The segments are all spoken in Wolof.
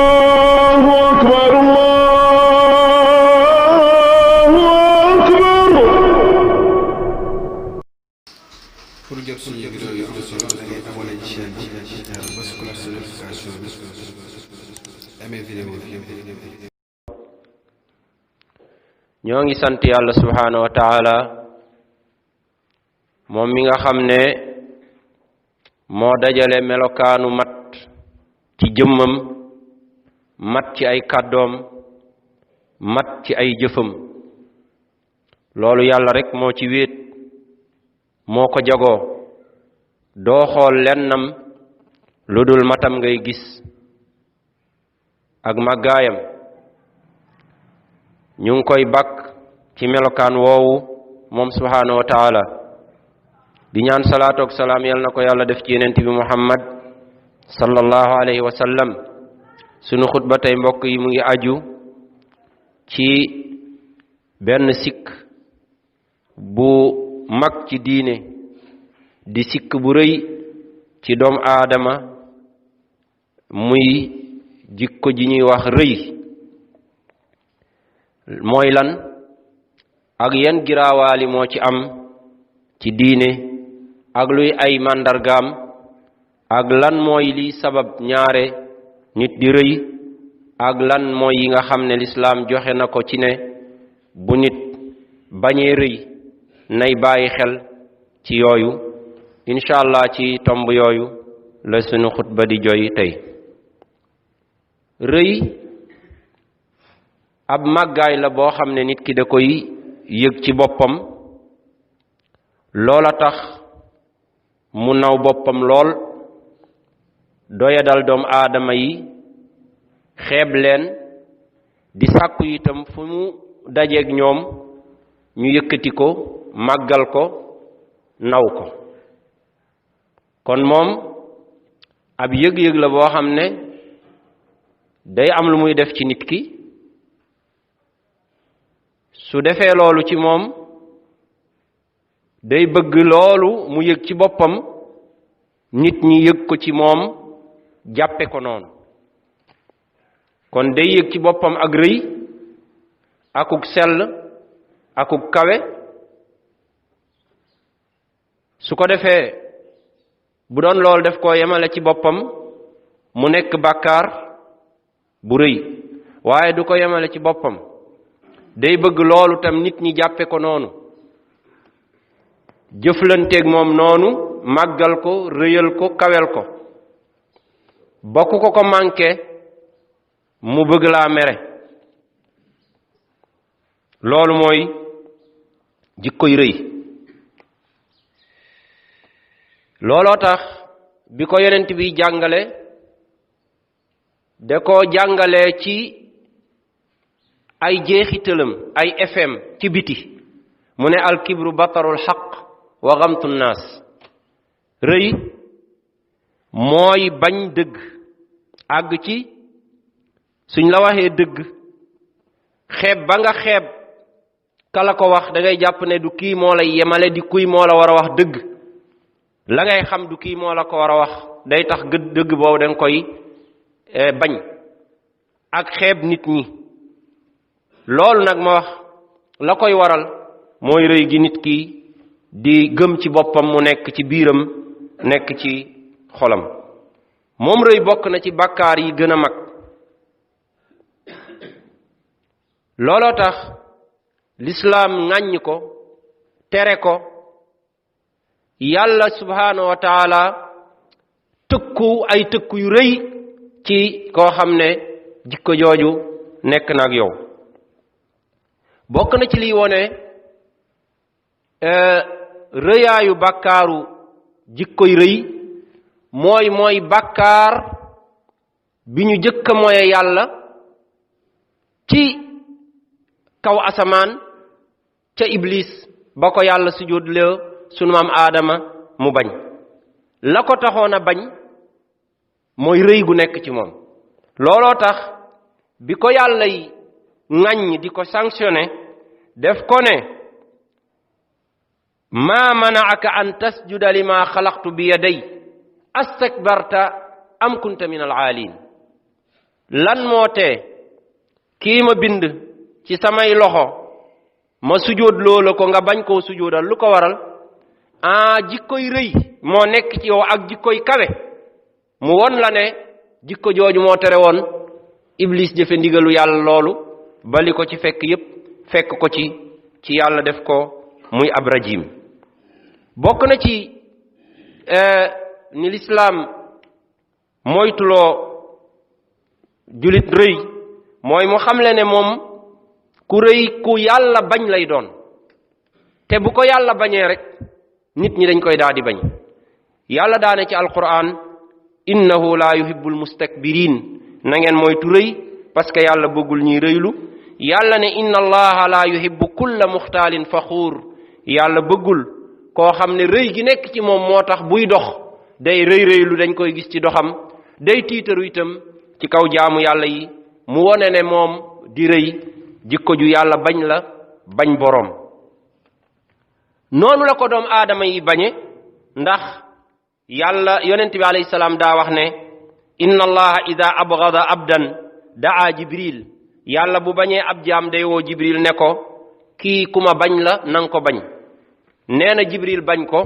الله أكبر الله أكبر. pour jot suñu vidéo yi am solo da ngay abonné ci chaîne bi bës cloche de notification bi amee vidéo bi. ñoo ngi sant yàlla subhanahu wa taala moom mi nga xam ne moo dajale melokaanu mat ci jëmmam mat ci ay kàddoom mat ci ay jëfam loolu yàlla rek moo ci wéet moo ko jagoo doo xool lennam lu dul matam ngay gis ak màggaayam ñu ngi koy bakk ci melokaan woowu moom subhanahu wa taala di ñaan salaatu ak salaam yal na ko yàlla def ci yenent bi muhammad sallallahu alayhi wa sallam sunu xutba tey mbokk yi mu ngi aju ci benn sikk bu mag ci diine di sikk bu rëy ci doom aadama muy jikko ji ñuy wax rëy mooy lan ak yan giraawaali moo ci am ci diine ak luy ay màndargaam ak lan mooy li sabab ñaare nit di rëy ak lan mooy yi nga xam ne lislaam joxe na ko ci ne bu nit bañee rëy nay bàyyi xel ci yooyu incha allah ci tomb yooyu la sunu xutba di joy tey rëy ab màggaay la boo xam ne nit ki da koy yëg ci boppam loola tax mu naw boppam lool doyadal doom aadama yi xeeb leen di sàkku itam fu mu dajeeg ñoom ñu yëkkati ko màggal ko naw ko kon moom ab yëg-yëg la boo xam ne day am lu muy def ci nit ki su defee loolu ci moom day bëgg loolu mu yëg ci boppam nit ñi yëg ko ci moom jàppe ko noonu kon day yëg ci boppam ak rëy akuk sell akuk kawe su ko defee bu doon loolu def ko yemale ci boppam mu nekk bàkkaar bu rëy waaye du ko yemale ci boppam day bëgg loolu tam nit ñi jàppe ko noonu jëflanteeg moom noonu màggal ko rëyal ko kawel ko bokk ko manqué mu bëgg laa mere loolu mooy jikkoy rëy looloo tax bi ko yonent bi jàngale da ko jàngale ci ay jeexitalam ay fm ci biti mu ne alkibru batarul xaq wa gamtu naas rëy mooy bañ dëgg àgg ci suñ la waxee dëgg xeeb ba nga xeeb kala ko wax da ngay jàpp ne du kii moo la yemale di kuy moo la war a wax dëgg la ngay xam du kii moo la ko war a wax day tax dëgg boobu da nga koy bañ ak xeeb nit ñi loolu nag ma wax la koy waral mooy rëy gi nit ki di gëm ci boppam mu nekk ci biiram nekk ci xolam moom rëy bokk na ci bàkkaar yi gën a mag looloo tax lislaam ŋàññ ko tere ko yàlla subhanahu wa taala tëkku ay tëkku yu rëy ci koo xam ne jikko jooju nekk na ak yow bokk na ci liy wone rëyaayu bàkkaaru jikkoy rëy mooy bàkkaar bi ñu jëkk a moye yàlla ci kaw asamaan ca iblis ba ko yàlla sujjóotloo sunu maam aadama mu bañ la ko taxoon a bañ mooy rëy gu nekk ci moom looloo tax bi ko yàlla yi ŋàññ di ko sanctionné def ko ne ma mana'aka an tasjuda lima xalaqtu bi yaday astakbarta am kunta min al aalin lan moo tee kii ma bind ci samay loxo ma sujóot loola ko nga bañ koo sujóotal lu ko waral jikkoy rëy moo nekk ci yow ak jikkoy kawe mu won la ne jikko jooju moo tere woon iblis jëfe ndigalu yàlla loolu bali ko ci fekk yépp fekk ko ci yàlla def ko muy ab rajim bokk na ci ni lislaam moytuloo julit rëy mooy mu xamle ne moom ku rëy ku yàlla bañ lay doon te bu ko yàlla bañee rek nit ñi dañ koy daal di bañ yàlla daane ci alquran innahu la yuhibbul mustakbirin na ngeen moytu rëy parce que yàlla bëggul ñuy rëylu yàlla ne inna allaha la yuhibbu kulla muxtaalin faxuur yàlla bëggul koo xam ne rëy gi nekk ci moom moo tax buy dox day rëylu dañ koy gis ci doxam day tiitaru itam ci kaw jaamu yàlla yi mu wone ne moom di rëy jikko ju yàlla bañ la bañ boroom noonu la ko doom aadama yi bañe ndax yàlla yonent bi alayhi salaam daa wax ne inna allaha ida abgada abdan daa jibril yàlla bu bañee ab jaam day woo jibril ne ko kii ku ma bañ la nang ko bañ nee na jibril bañ ko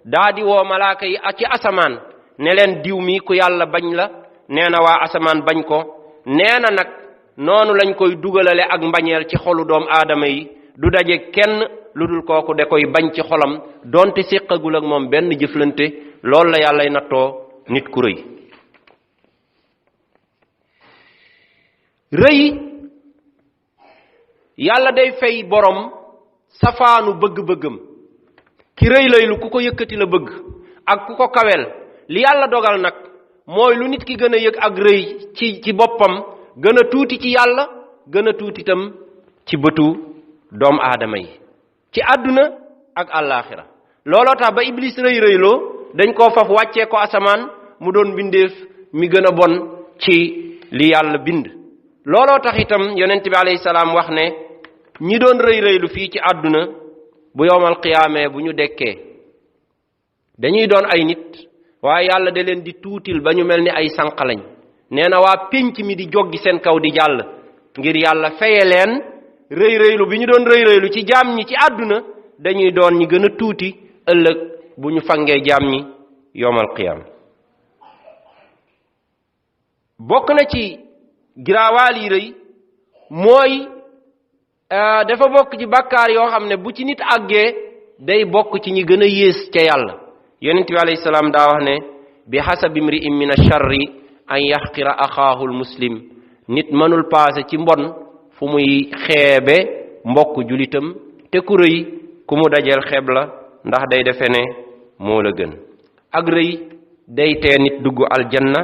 daa di woo malaaka yi ci asamaan ne leen diw mi ku yàlla bañ la nee na waa asamaan bañ ko nee na nag noonu lañ koy dugalale ak mbañeel ci xolu doom aadama yi du daje kenn lu dul kooku da koy bañ ci xolam donte séqagul ak moom benn jëflante loolu la yàllay nattoo nit ku rëy rëy yàlla day fay borom safaanu bëgg-bëggam ki rëy laylu ku ko yëkkati la bëgg ak ku ko kawel li yàlla dogal nag mooy lu nit ki gën a yëg ak rëy ci boppam gën a tuuti ci yàlla gën a tuuti itam ci bëtu doomu aadama yi ci àdduna ak àllaaxira looloo tax ba iblis rëyloo dañ koo faf wàccee ko asamaan mu doon bindeef mi gën a bon ci li yàlla bind looloo tax itam yonent bi alayhi salaam wax ne ñi doon rëylu fii ci àdduna bu yowmal qiyaamee bu ñu dekkee dañuy doon ay nit waaye yàlla da leen di tuutil ba ñu mel ni ay sànq lañ nee na waa pénc mi di joggi seen kaw di jàll ngir yàlla feye leen rëylu bi ñu doon rëylu ci jaam ñi ci àdduna dañuy doon ñi gën a tuuti ëllëg bu ñu fangee jaam ñi yowmal qiyaam bokk na ci giraawaal yi rëy mooy dafa bokk ci bàkkaar yoo xam ne bu ci nit àggee day bokk ci ñi gën a yées ca yàlla yonent bi alayhi salaam daa wax ne bi hasabi imri'in min ash-sharri an yaxqira axaahu al-muslim nit mënul paase ci mbon fu muy xeebe mbokk julitam te ku rëy ku mu dajeel xeeb la ndax day defe ne moo la gën ak rëy day tee nit dugg aljanna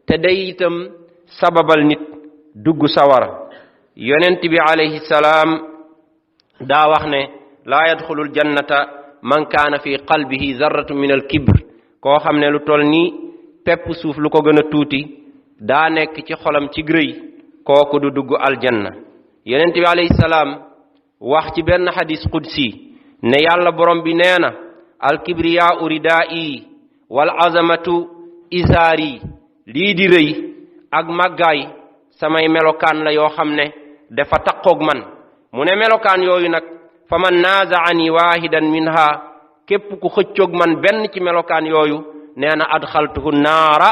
te day itam sababal nit dugg sawara yonent bi alayhi salaam daa wax ne laa yadxulul jannata man kaana fi qalbihi zarratu min al kibr koo xam ne lu toll nii pepp suuf lu ko gën a tuuti daa nekk ci xolam ci rëy kooku du dugg aljanna yonent bi alayhi salaam wax ci benn xadis qudsi ne yàlla borom bi nee na alkibriyaau ridaa'i wal azamatu isaari lii di rëy ak màggaay samay melokaan la yoo xam ne dafa taqoog man mu ne melokaan yooyu nag fa man naazaani waahidan minha képp ku xëccoog man benn ci melokaan yooyu nee na adxaltuhu naara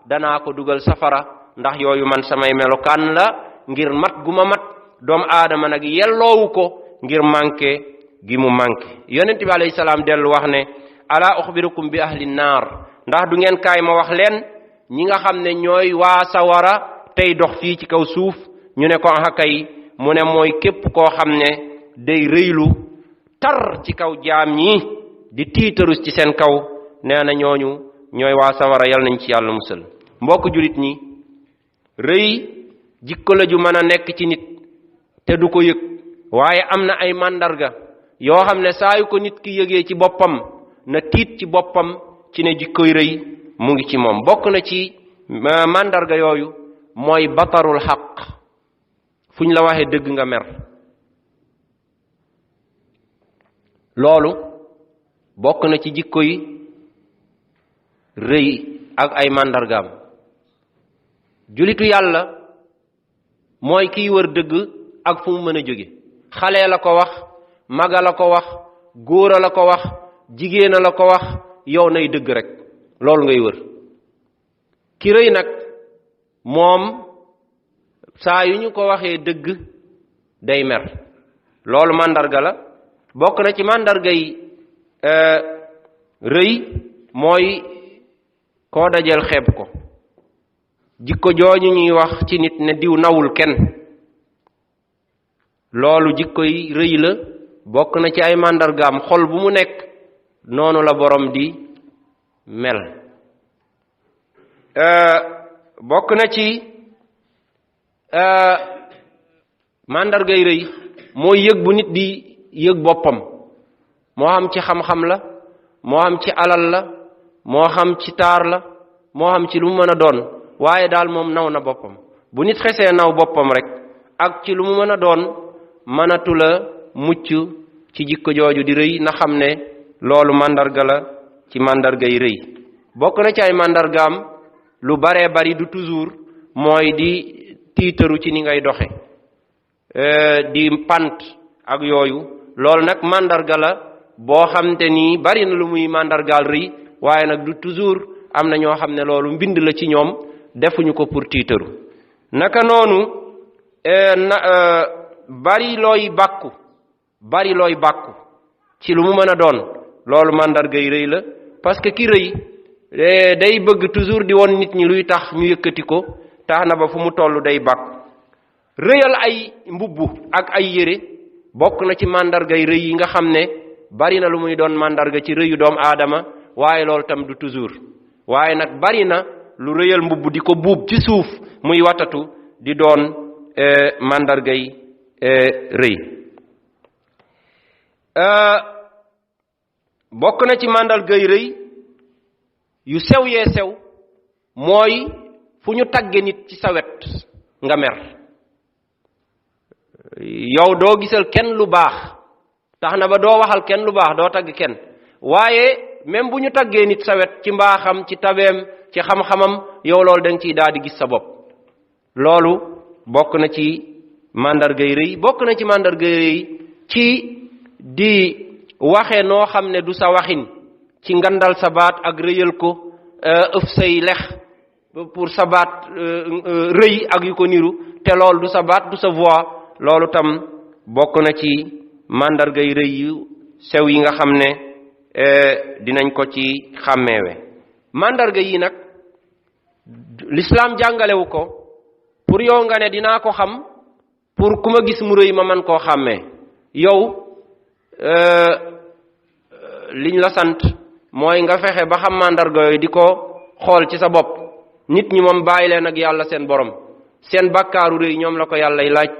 danaa ko dugal safara ndax yooyu man samay melokaan la ngir mat gu ma mat doomu aadama nag yelloowu ko ngir manqué gi mu manqué yonent bi alayhi salaam dellu wax ne ala uxbirukum bi ahli naar ndax du ngeen kaay ma wax leen ñi nga xam ne ñooy waa sawara tey dox fii ci kaw suuf ñu ne ko aha kay mu ne mooy képp koo xam ne day rëylu tar ci kaw jaam ñi di tiitarus ci seen kaw nee na ñooñu ñooy waa sawara yal nañ ci yàlla musal mbokk julit ñi rëy jikko la ju mën a nekk ci nit te du ko yëg waaye am na ay màndarga yoo xam ne saa yu ko nit ki yëgee ci boppam na tiit ci boppam ci ne jikkoy rëy mu ngi ci moom bokk na ci màndarga yooyu mooy batarul xaq fu ñu la waxee dëgg nga mer loolu bokk na ci jikko yi rëy ak ay màndargaam. julitu yàlla mooy kiy wër dëgg ak fu mu mën a jóge. xale la ko wax, maga la ko wax, góora la ko wax, jigéena la ko wax, yow nay dëgg rek loolu ngay wër. ki rëy nag moom saa yu ñu ko waxee dëgg day mer. loolu màndarga la. bokk na ci màndarga yi rëy mooy koo dajeel xeeb ko. jikko jooju ñuy wax ci nit ne diw nawul kenn, loolu jikko yi rëy la. bokk na ci ay màndargaam xol bu mu nekk noonu la borom di mel. bokk na ci màndargay rëy mooy yëg bu nit di yëg boppam, moo xam ci xam-xam la, moo xam ci alal la, moo xam ci taar la, moo xam ci lu mu mën a doon, waaye daal moom naw na boppam. bu nit xesee naw boppam rek ak ci lu mu mën a doon mënatu la mucc ci jikko jooju di rëy, na xam ne loolu màndarga la ci màndargay rëy. bokk na ci ay màndargaam lu baree bari du toujours mooy di tiitaru ci ni ngay doxe, di pant ak yooyu. loolu nag màndarga la boo xam te ni bari na lu muy màndargaal rëy, waaye nag du toujours. am na ñoo xam ne loolu mbind la ci ñoom, defuñu ko pour tiitaru. naka noonu bari looy bàkku ci lu mu mën a doon, loolu màndargay rëy la. parce que ki rëy day bëgg toujours di won nit ñi luy tax ñu yëkkati ko, tax na ba fu mu toll day bàkku. rëyal ay mbubb ak ay yére bokk na ci màndargay rëy yi nga xam ne bari na lu muy doon màndarga ci rëyu doomu aadama, waaye loolu tam du toujours. waaye nag bari na lu rëyal mbubb di ko buub ci suuf muy watatu di doon màndargay rëy. bokk na ci màndargay rëy yu sew yee sew mooy fu ñu tagge nit ci sa wet nga mer. yow doo gisal kenn lu baax, tax na ba doo waxal kenn lu baax, doo tagg kenn, waaye même bu ñu taggee nit sa wet ci mbaaxam, ci tabeem, ci xam-xamam, yow loolu da nga ciy daal di gis sa bopp. loolu bokk na ci màndargay rëy. bokk na ci màndargay rëy ci di waxe noo xam ne du sa waxin, ci ngandal sa baat ak rëyal ko, ëf say lex pour sa baat rëy ak yu ko niru, te loolu du sa baat, du sa voix. loolu tam bokk na ci màndargay rëy yu sew yi nga xam ne dinañ ko ci xàmmeewe. màndarga yi nag l'islam jàngalewu ko pour yow nga ne dinaa ko xam pour ku ma gis mu rëy ma man koo xàmmee. yow liñ la sant mooy nga fexe ba xam màndarga yooyu di ko xool ci sa bopp. nit ñi moom bàyyi leen ak yàlla seen borom, seen bàkkaaru rëy ñoom la ko yàllay laaj.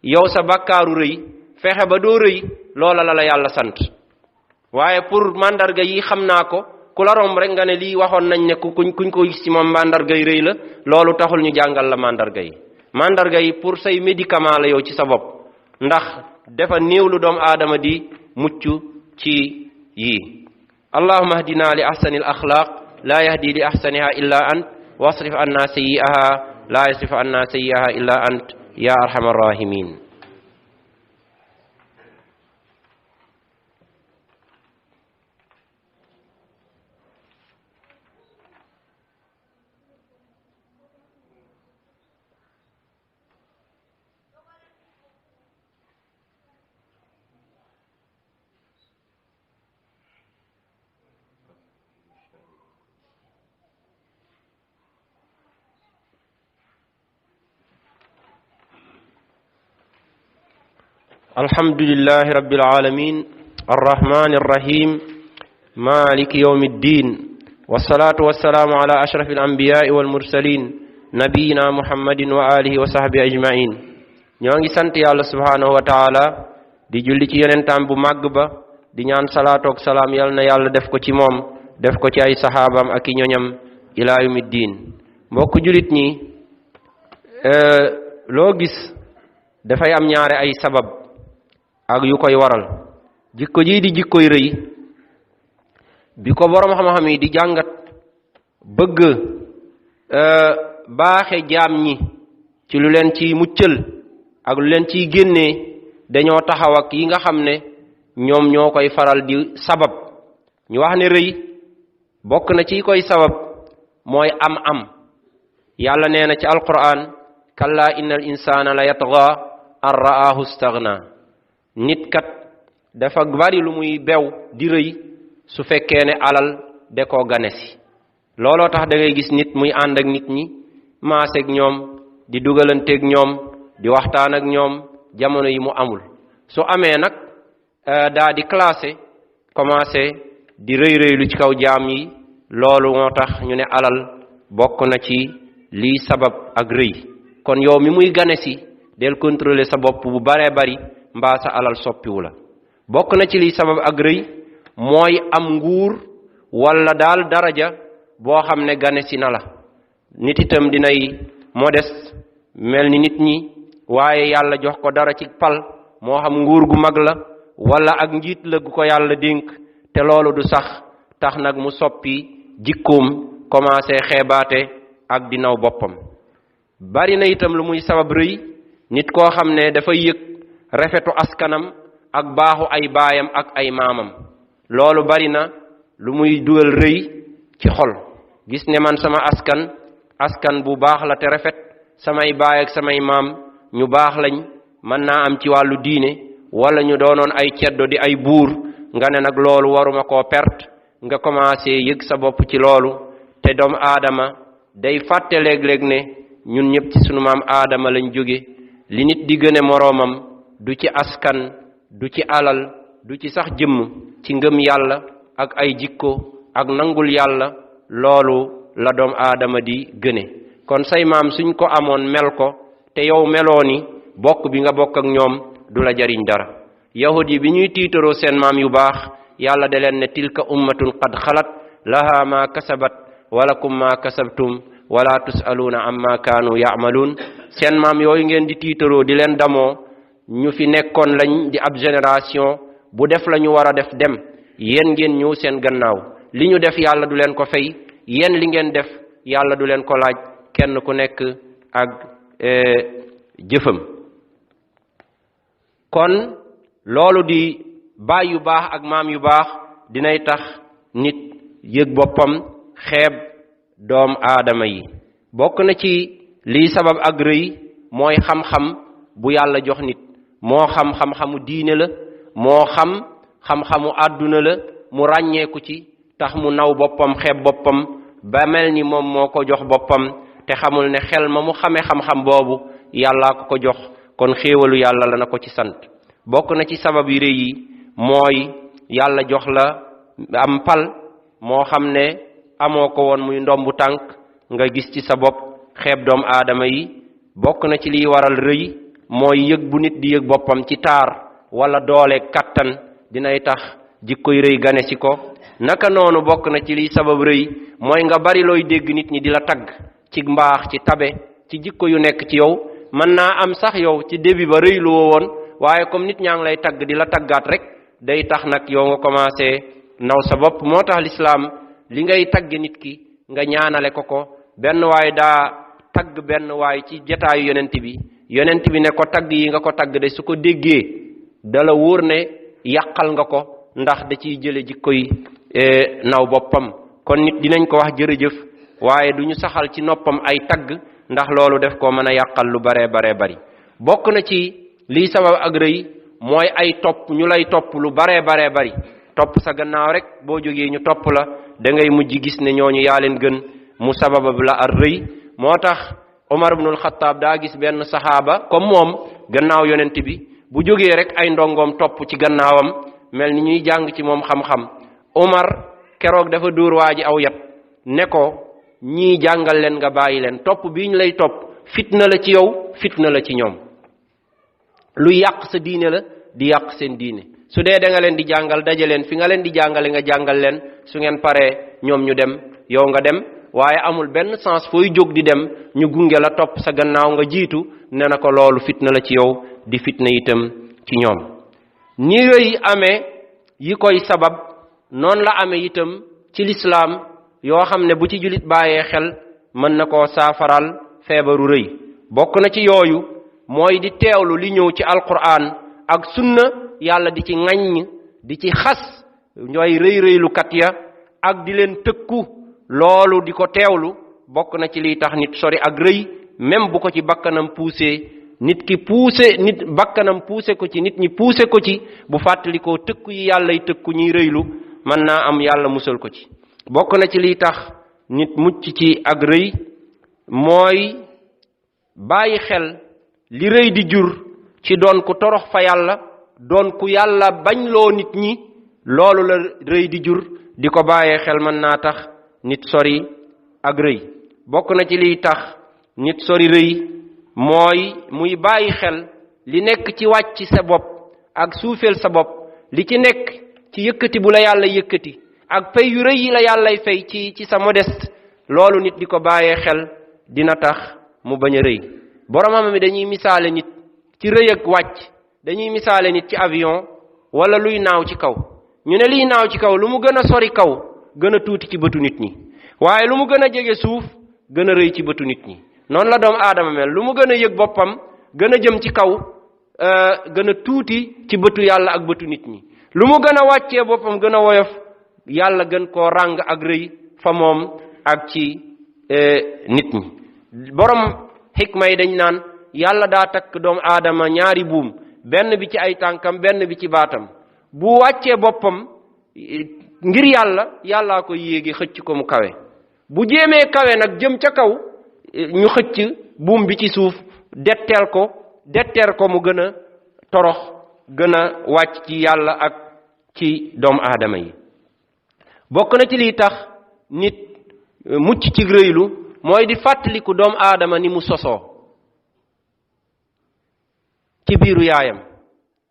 yow sa bàkkaaru rëy fexe ba doo rëy, loola la yàlla sant. waaye pour màndarga yi xam naa ko, ku la romb rek nga ne lii waxoon nañ ne kuñ ko gis ci moom màndarga yi rëy la, loolu taxul ñu jàngal la màndarga yi. màndarga yi pour say médicament la yow ci sa bopp, ndax dafa néew lu doomu aadama di mucc ci yii. allahumma ahdina li ahsani al axlaaq laa yahdi li ahsaniha illa ant wasrif anna sayyi'aha laa yasrif anna sayyi'aha illa ant ya arhamar rahimin. الحمد لله رب العالمين الرحمن الرحيم مالك يوم الدين والصلاة والسلام على أشرف الأنبياء والمرسلين نبينا محمد وآله وصحبه أجمعين. ñoo sant yàlla subhanahu wa taala di julli ci yonentam bu màgg ba, di ñaan salaatu ak salaam yal na yàlla def ko ci moom, def ko ci ay saxaabam ak i ñoñam ila yawmi diin. mbokk julit ñi, loo gis dafay am ñaare ay sabab ak yu koy waral. jikko ji di jikkoy rëy bi ko borom xam-xam yi di jàngat bëgg baaxe jaam ñi ci lu leen ci muccal ak lu leen ciy génnee dañoo taxaw ak yi nga xam ne ñoom ñoo koy faral di sabab ñu wax ne rëy bokk na ci koy sabab mooy am yàlla nee na ci alquran kalla innal insana la yatgha an ra'ahu istaghna nit kat dafa bari lu muy bew di rëy su fekkee ne alal de koo ganesi looloo tax da ngay gis nit muy ànd ak nit ñi maaseeg ñoom di dugalanteeg ñoom di waxtaan ak ñoom jamono yi mu amul su amee nag daa di classé commencé di rëy lu ci kaw jaam yi loolu moo tax ñu ne alal bokk na ci lii sabab ak rëy kon yow mi muy ganesi del contrôler sa bopp bu baree bari mbaa sa alal soppiwu la bokk na ci lii sabab ak rëy mooy am nguur wala daal daraja boo xam ne ganesi na la nit itam dinay modeste mel ni nit ñi waaye yàlla jox ko dara ci pal moo xam nguur gu mag la wala ak njiit la gu ko yàlla dénk te loolu du sax tax nag mu soppi jikkoom commencé xeebaate ak di naw boppam bari na itam lu muy sabab rëy nit koo xam ne dafay yëg rafetu askanam ak baaxu ay baayam ak ay maamam loolu bari na lu muy dugal rëy ci xol gis ne man sama askan bu baax la te rafet samay baay ak samay maam ñu baax lañ mën naa am ci wàllu diine wala ñu doonoon ay ceddo di ay buur nga ne nag loolu waruma koo perte nga commencé yëg sa bopp ci loolu te doomu aadama day fàtte léeg-léeg ne ñun ñëpp ci sunu maam aadama lañ jóge li nit di gëne moroomam du ci askan du ci alal du ci sax jëmm ci ngëm yàlla ak ay jikko ak nangul yàlla loolu la doomu aadama di gëne kon say maam suñ ko amoon mel ko te yow meloo ni bokk bi nga bokk ak ñoom du la jariñ dara yahud yi bi ñuy tiitaroo seen maam yu baax yàlla da leen ne tilka ummatun qad xalat laha ma kasabat walakum ma kasabtum wala tusaluuna amma kaanu yaamaluun seen maam yooyu ngeen di tiitaroo di leen damoo ñu fi nekkoon lañ di ab génération bu def la ñu war a def dem yéen ngeen ñëw seen gannaaw li ñu def yàlla du leen ko fay yéen li ngeen def yàlla du leen ko laaj kenn ku nekk ak jëfam kon loolu di baay yu baax ak maam yu baax dinay tax nit yëg boppam xeeb doom aadama yi bokk na ci lii sabab ak rëy mooy xam-xam bu yàlla jox nit moo xam xam-xamu diine la moo xam-xamu àdduna la mu ràññeeku ci tax mu naw boppam xeeb boppam ba mel ni moom moo ko jox boppam te xamul ne xel ma mu xamee xam-xam boobu yàllaa ko jox kon xéewalu yàlla la na ko ci sant bokk na ci sabab yu rëy yi mooy yàlla jox la am pal moo xam ne amoo ko woon muy ndombu tànk nga gis ci sa bopp xeeb doom aadama yi bokk na ci liy waral rëy mooy yëg bu nit di yëg boppam ci taar wala doole kattan dinay tax jikkoy rëy gane si ko naka noonu bokk na ci liy sabab rëy mooy nga bari looy dégg nit ñi di la tagg ci mbaax ci tabe ci jikko yu nekk ci yow mën naa am sax yow ci début ba rëy lu woon waaye comme nit ñaa ngi lay tagg di la taggaat rek day tax nag yow nga commencé naw sa bopp moo tax lislaam li ngay tagg nit ki nga ñaanale ko benn waay daa tagg benn waay ci jataayu yonent bi ne ko tagg yi nga ko tagg de su ko déggee dala wóor ne yàqal nga ko ndax da ciy jële jikkoy naw boppam kon nit dinañ ko wax jërëjëf waaye duñu saxal ci noppam ay tagg ndax loolu def ko mën a yàqal lu bare bari bokk na ci lii sabab ak rëy mooy ay topp ñu lay topp lu bare bari topp sa gannaaw rek boo jógee ñu topp la da ngay mujj gis ne ñooñu yaa leen gën mu sababa la ar rëy moo tax Omar ibnul Xattaab daa gis benn saxaaba comme moom gannaaw yonent bi bu jógee rek ay ndongoom topp ci gannaawam mel ni ñuy jàng ci moom xam-xam Omar keroog dafa dóor waa ji aw yat ne ko ñii jàngal leen nga bàyyi leen topp bii ñu lay topp fitna la ci yow fitna la ci ñoom lu yàq sa diine la di yàq seen diine su dee da nga leen di jàngal daje leen fi nga leen di jàngale nga jàngal leen su ngeen paree ñoom ñu dem yow nga dem waaye amul benn sens fooy jóg di dem ñu gunge la topp sa gannaaw nga jiitu ne na ko loolu fitna la ci yow di fitna itam ci ñoom ni yooyu amee yi koy sabab noonu la amee itam ci lislaam yoo xam ne bu ci julit bàyyee xel mën na koo saafaral feebaru rëy bokk na ci yooyu mooy di teewlu li ñëw ci alquran ak sunna yàlla di ci ŋaññ di ci xas ñooy rëy-rëylukat ya ak di leen tëkku loolu di ko teewlu bokk na ci liy tax nit sori ak rëy même bu ko ci bakkanam poussé nit bakkanam poussé ko ci nit ñi poussé ko ci bu fàttalikoo tëkku yi yàllay tëkku ñuy rëylu mën naa am yàlla musal ko ci bokk na ci liy tax nit mucc ci ak rëy mooy bàyyi xel li rëy di jur ci doon ku torox fa yàlla doon ku yàlla bañ loo nit ñi loolu la rëy di jur di ko bàyyee xel mën naa tax nit sori ak rëy bokk na ci liy tax nit sori rëy mooy muy bàyyi xel li nekk ci wàcc sa bopp ak suufeel sa bopp li ci nekk ci yëkkati bu la yàlla yëkkati ak fay yu rëy yi la yàllay fay ci sa modeste loolu nit di ko bàyyee xel dina tax mu bañ a rëy boromam mi dañuy misaale nit ci rëy ak wàcc dañuy misaale nit ci avion wala luy naaw ci kaw ñu ne liy naaw ci kaw lu mu gën a sori kaw gën a tuuti ci bëtu nit ñi waaye lu mu gën a jege suuf gën a rëy ci bëtu nit ñi noonu la doomu aadama mel lu mu gën a yëg boppam gën a jëm ci kaw gën a tuuti ci bëtu yàlla ak bëtu nit ñi lu mu gën a wàccee boppam gën a woyof yàlla gën koo ràng ak rëy fa moom ak ci nit ñi borom xikma yi dañ naan yàlla daa takk doomu aadama ñaari buum benn bi ci ay tànkam benn bi ci baatam bu wàccee boppam ngir yàllaa ko yéegi xëcc ko mu kawe bu jéemee kawe nag jëm ca kaw ñu xëcc buum bi ci suuf detteer ko mu gën a torox gën a wàcc ci yàlla ak ci doomu aadama yi bokk na ci liy tax nit mucc ci rëylu mooy di fàttaliku doomu aadama ni mu sosoo ci biiru yaayam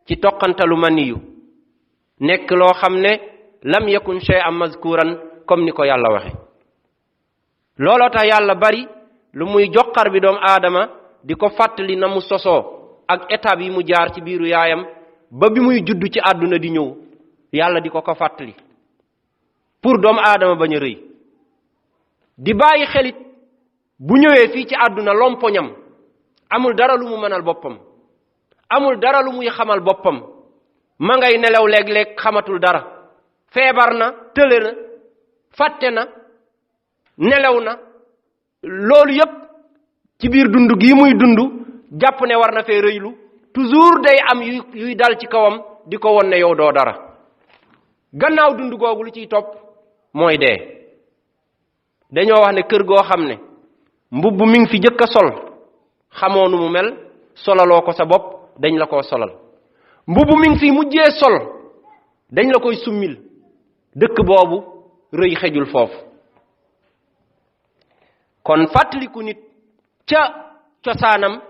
ci toqantalu maniyu nekk loo xam ne lam yakun shay'an mazkuran comme ni ko yàlla waxe looloo tax yàlla bari lu muy joxar bi doomu aadama di ko fàttali na mu sosoo ak étape yi mu jaar ci biiru yaayam ba bi muy juddu ci àdduna di ñëw yàlla di ko fàttali pour doomu aadama bañ a rëy di bàyyi xelit bu ñëwee fii ci àdduna lompoñam amul dara lu mu mënal boppam amul dara lu muy xamal boppam ma ngay nelaw léeg-léeg xamatul dara feebar na tële na fàtte na nelaw na loolu yépp ci biir dund gi muy dund jàpp ne war na fee rëylu toujours day am yuy dal ci kawam di ko won ne yow doo dara gannaaw dund googu lu ciy topp mooy dee dañoo wax ne kër goo xam ne mbubb mi ngi fi jëkk a sol xamoo nu mu mel solaloo ko sa bopp dañ la koo solal mbubb mi ngi fi mujjee sol dañ la koy summil dëkk boobu rëy xejul foofu kon fàttaliku nit ca cosaanam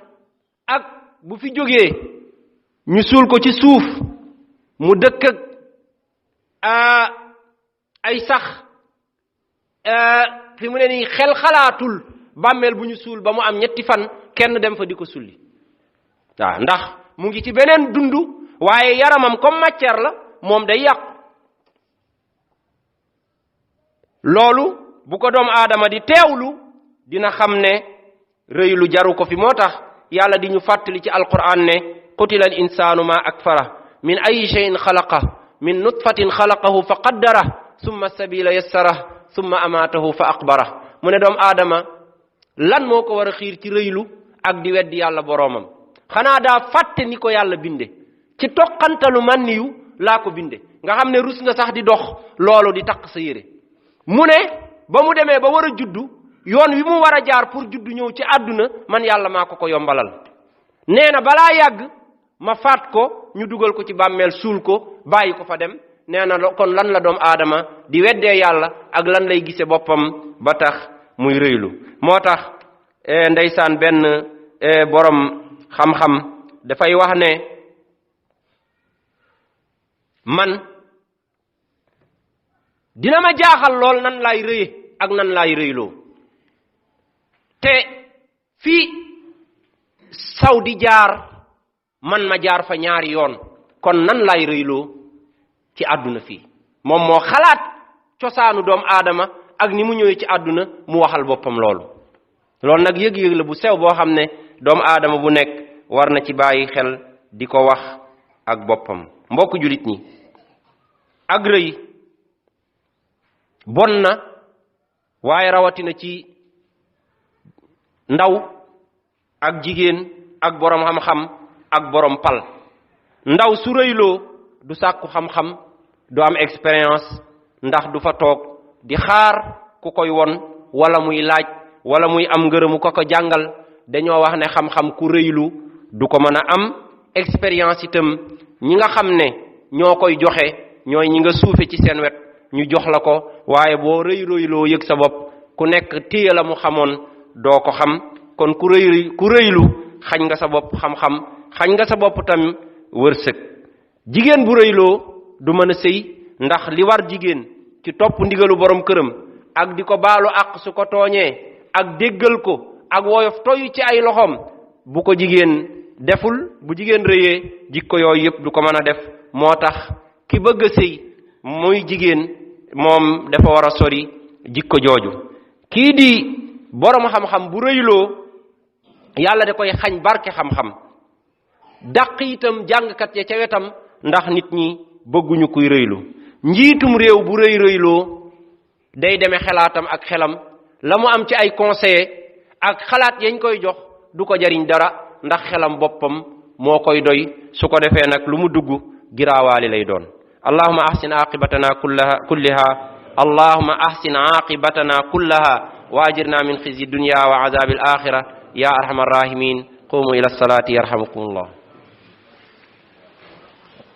ak bu fi jógee ñu suul ko ci suuf mu dëkk ak ay sax fi mu ne nii xel xalaatul bàmmeel bu ñu suul ba mu am 3 fan kenn dem fa di ko sulli waaw ndax mu ngi ci beneen dund waaye yaramam comme matière la moom day yàqu loolu bu ko doomu aadama di teewlu dina xam ne rëy lu jaru ko fi moo tax yàlla di ñu fàttali ci alquran ne qutila al insanu ma akfara min ayi shay'in xalaqa min nutfatin xalaqahu fa qaddara summa sabila yassara summa amaatahu fa aqbara mu ne doomu aadama lan moo ko war a xiir ci rëylu ak di weddi yàlla boroomam xanaa daa fàtte ni ko yàlla binde ci toqantalu man yu laa ko binde nga xam ne rus nga sax di dox loolu di taq sa yére mu ne ba mu demee ba war a juddu yoon wi mu war a jaar pour juddu ñëw ci àdduna man yàlla maa ko yombalal nee na balaa yàgg ma faat ko ñu dugal ko ci bàmmeel suul ko bàyyi ko fa dem nee na kon lan la doomu aadama di weddee yàlla ak lan lay gise boppam ba tax muy rëylu moo tax ndeysaan benn borom xam-xam dafay wax ne man dina ma jaaxal lool nan laay rëye ak nan laay rëyloo te fii saw di jaar man ma jaar fa ñaari yoon kon nan laay rëyloo ci àdduna fii moom moo xalaat cosaanu doomu aadama ak ni mu ñëwee ci àdduna mu waxal boppam loolu nag yëg-yëg la bu sew boo xam ne doomu aadama bu nekk war na ci bàyyi xel di ko wax ak boppam mbokk julit ñi ak rëy bon na waaye rawatina ci ndaw ak jigéen ak borom xam-xam ak borom pal ndaw su rëyloo du sàkku xam-xam du am expérience ndax du fa toog di xaar ku koy won wala muy laaj wala muy am ngërëmu ko jàngal dañoo wax ne xam-xam ku rëylu du ko mën a am expérience itam ñi nga xam ne ñoo koy joxe ñooy ñi nga suufe ci seen wet ñu jox la ko waaye boo rëyloo yëg sa bopp ku nekk téye la mu xamoon doo ko xam kon ku rëylu xañ nga sa bopp xam-xam xañ nga sa bopp tam wërsëg jigéen bu rëyloo du mën a sëy ndax li war jigéen ci topp ndigalu borom këram ak di ko baalu àq su ko tooñee ak déggal ko ak woyof toyu ci ay loxoom bu ko jigéen deful bu jigéen rëyee jikko yooyu yëpp du ko mën a def moo tax ki bëgg a sëy muy jigéen moom dafa war a sori jikko jooju kii di borom xam-xam bu rëyloo yàlla da koy xañ barke xam-xam dàq itam jàngkat ya ca wetam ndax nit ñi bëgguñu kuy rëylu njiitum réew bu rëyloo day demee xalaatam ak xelam la mu am ci ay conseiller ak xalaat yañ koy jox du ko jariñ dara ndax xelam boppam moo koy doy su ko defee nag lu mu dugg giraawaali lay doon allahumma ahsin aqibatana kulliha allahumma ahsin aqibatana kullaha wa ajirna min khizyi dunya wa azabil akhirah ya arhamar rahimin qumu ila salati yarhamukumullah